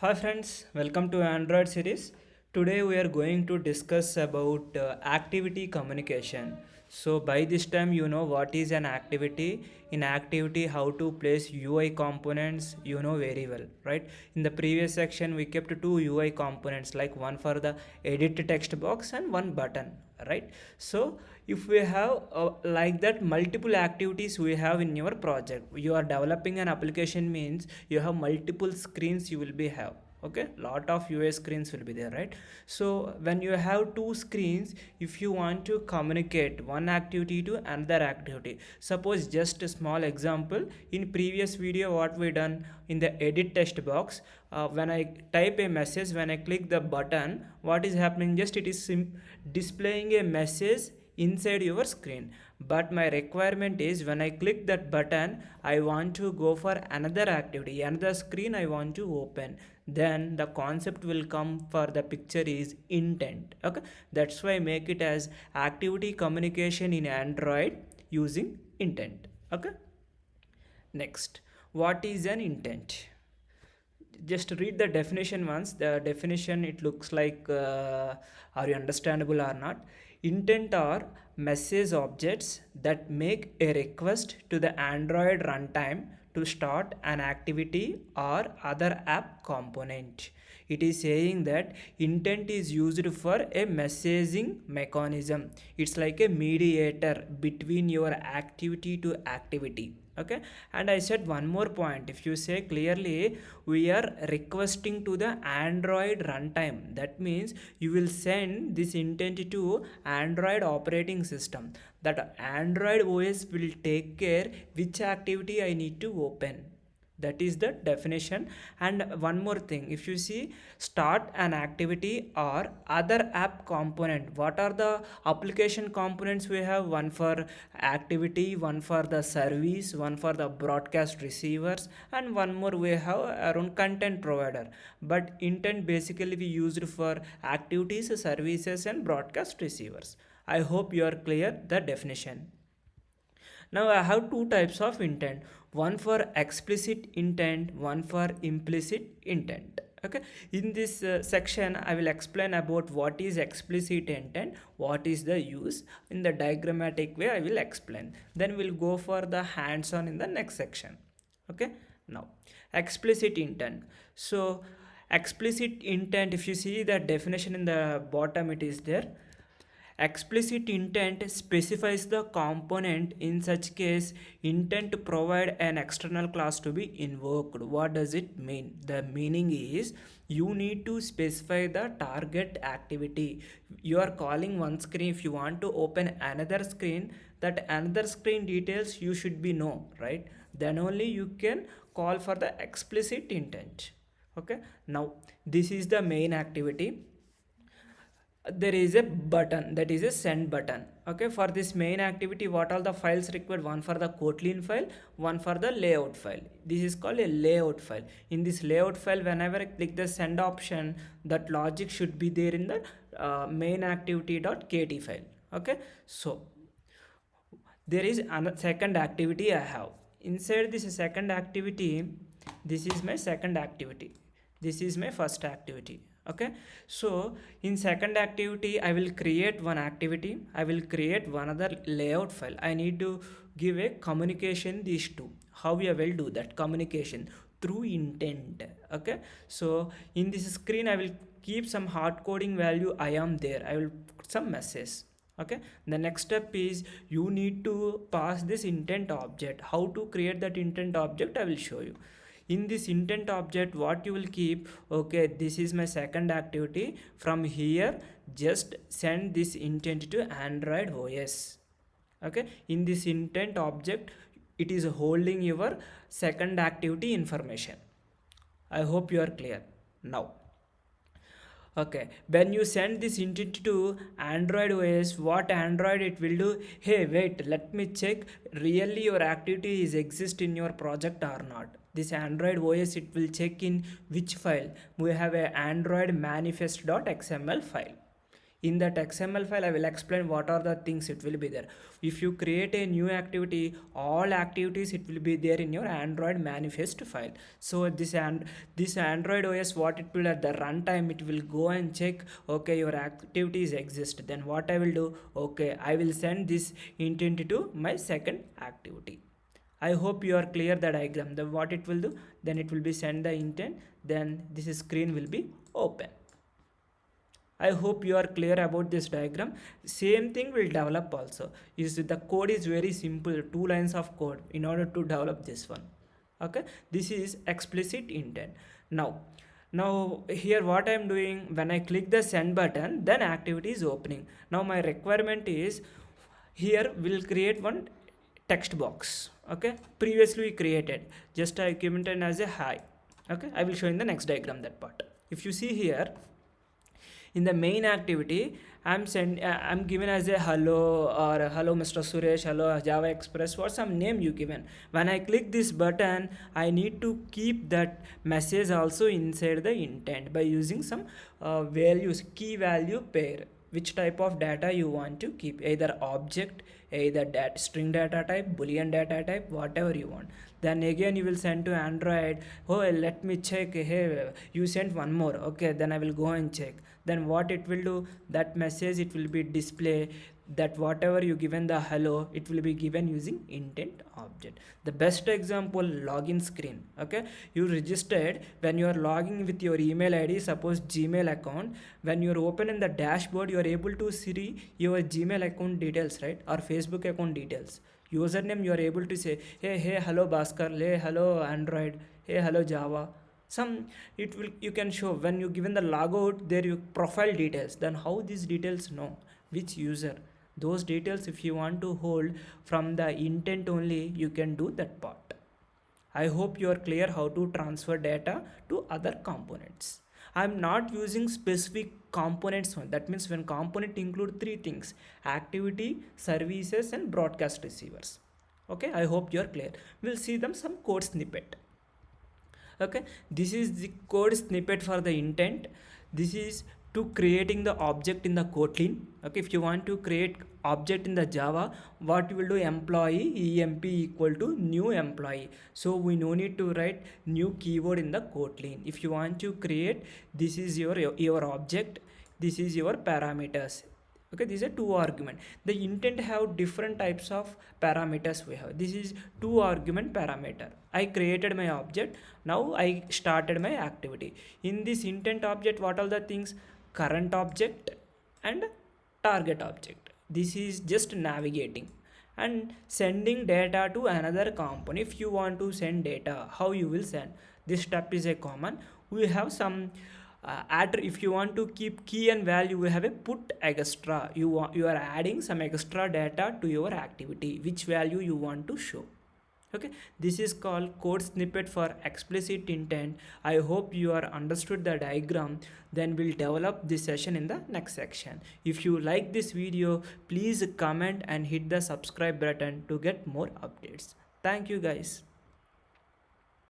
Hi friends, welcome to Android series. Today we are going to discuss about activity communication. So by this time you know what is an activity. In activity how to place UI components you know very well, right? In the previous section we kept two UI components like one for the edit text box and one button, right? So if we have like that multiple activities we have in your project, you are developing an application means you have multiple screens you will be have. Okay, lot of UI screens will be there, right? So when you have two screens, if you want to communicate one activity to another activity, suppose just a small example in previous video what we done in the edit text box, when I type a message, when I click the button, what is happening, just it is displaying a message inside your screen. But my requirement is when I click that button I want to go for another activity, another screen I want to open, then the concept will come for the picture is intent. Okay, that's why I make it as activity communication in Android using intent. Okay, next, what is an intent? Just read the definition once. The definition, it looks like are you understandable or not. Intent are message objects that make a request to the Android runtime to start an activity or other app component. It is saying that intent is used for a messaging mechanism. It's like a mediator between your activity to activity. Okay, and I said one more point. If you say clearly we are requesting to the Android runtime, that means you will send this intent to Android operating system. That Android OS will take care which activity I need to open. That is the definition. And one more thing, if you see start an activity or other app component, what are the application components we have? One for activity, one for the service, one for the broadcast receivers, and one more we have around content provider. But intent basically we used for activities, services and broadcast receivers. I hope you are clear the definition. Now I have two types of intent, one for explicit intent, one for implicit intent. Okay, in this section I will explain about what is explicit intent, what is the use. In the diagrammatic way I will explain, then we'll go for the hands on in the next section. Okay, now explicit intent. So explicit intent, if you see the definition in the bottom, it is there. Explicit intent specifies the component. In such case, intent to provide an external class to be invoked. What does it mean? The meaning is you need to specify the target activity. You are calling one screen. If you want to open another screen, that another screen details you should be know, right? Then only you can call for the explicit intent. Okay. Now this is the main activity. There is a button, that is a send button. Okay, for this main activity what are the files required? One for the Kotlin file, one for the layout file. This is called a layout file. In this layout file, whenever I click the send option, that logic should be there in the main activity.kt file. Okay, so there is a second activity I have. Inside this second activity, this is my second activity, this is my first activity. Okay, so in second activity I will create one activity, I will create one other layout file. I need to give a communication these two. How we will do that communication? Through intent. Okay, so in this screen I will keep some hard coding value, I am there, I will put some message. Okay, the next step is you need to pass this intent object. How to create that intent object I will show you. In this intent object what you will keep, okay, this is my second activity. From here just send this intent to Android OS. Okay, in this intent object it is holding your second activity information. I hope you are clear now. Okay, when you send this intent to Android OS, what Android it will do? Hey, wait, let me check really your activity is exist in your project or not. This Android OS it will check in which file. We have a Android manifest.xml file. In that XML file I will explain what are the things it will be there. If you create a new activity, all activities it will be there in your Android manifest file. So this Android OS, what it will at the runtime, it will go and check, okay, your activities exist. Then what I will do, okay, I will send this intent to my second activity. I hope you are clear the diagram. Then what it will do, then it will be send the intent, then this screen will be open. I hope you are clear about this diagram. Same thing will develop also. Is the code is very simple, 2 lines of code in order to develop this one. Okay, this is explicit intent. Now here what I am doing, when I click the send button, then activity is opening. Now my requirement is, here we'll create one text box. Okay, previously we created, just I commented as a hi. Okay, I will show in the next diagram that part. If you see here, in the main activity I'm given as a hello, or hello Mr. Suresh, hello Java Express, or some name you given. When I click this button, I need to keep that message also inside the intent by using some values, key value pair. Which type of data you want to keep, either object, either data, string data type, boolean data type, whatever you want. Then again you will send to Android, oh let me check, hey you sent one more, okay, then I will go and check. Then what it will do, that message it will be display, that whatever you given the hello, it will be given using intent object. The best example, login screen. Okay, you registered, when you are logging with your email ID, suppose Gmail account, when you are open in the dashboard, you are able to see your Gmail account details, right, or Facebook account details. Username you are able to say, hey hello Bhaskar, hey hello Android, hey hello Java. Some it will, you can show when you given the logout there, your profile details. Then how these details know which user, those details if you want to hold from the intent only, you can do that part. I hope you are clear how to transfer data to other components. I'm not using specific components. That means when component include 3 things: activity, services, and broadcast receivers. Okay, I hope you are clear. We'll see them some code snippet. Okay, this is the code snippet for the intent. This is to creating the object in the Kotlin. Okay, if you want to create object in the Java, what you will do, employee emp equal to new employee. So we no need to write new keyword in the Kotlin. If you want to create, this is your object, this is your parameters. Okay, these are 2 argument. The intent have different types of parameters we have. This is 2 argument parameter. I created my object, now I started my activity. In this intent object, what are the things? Current object and target object. This is just navigating and sending data to another component. If you want to send data, how you will send, this step is a common. We have some if you want to keep key and value, we have a put extra. You are adding some extra data to your activity, which value you want to show. Okay, this is called code snippet for explicit intent. I hope you are understood the diagram. Then we'll develop this session in the next section. If you like this video, please comment and hit the subscribe button to get more updates. Thank you guys.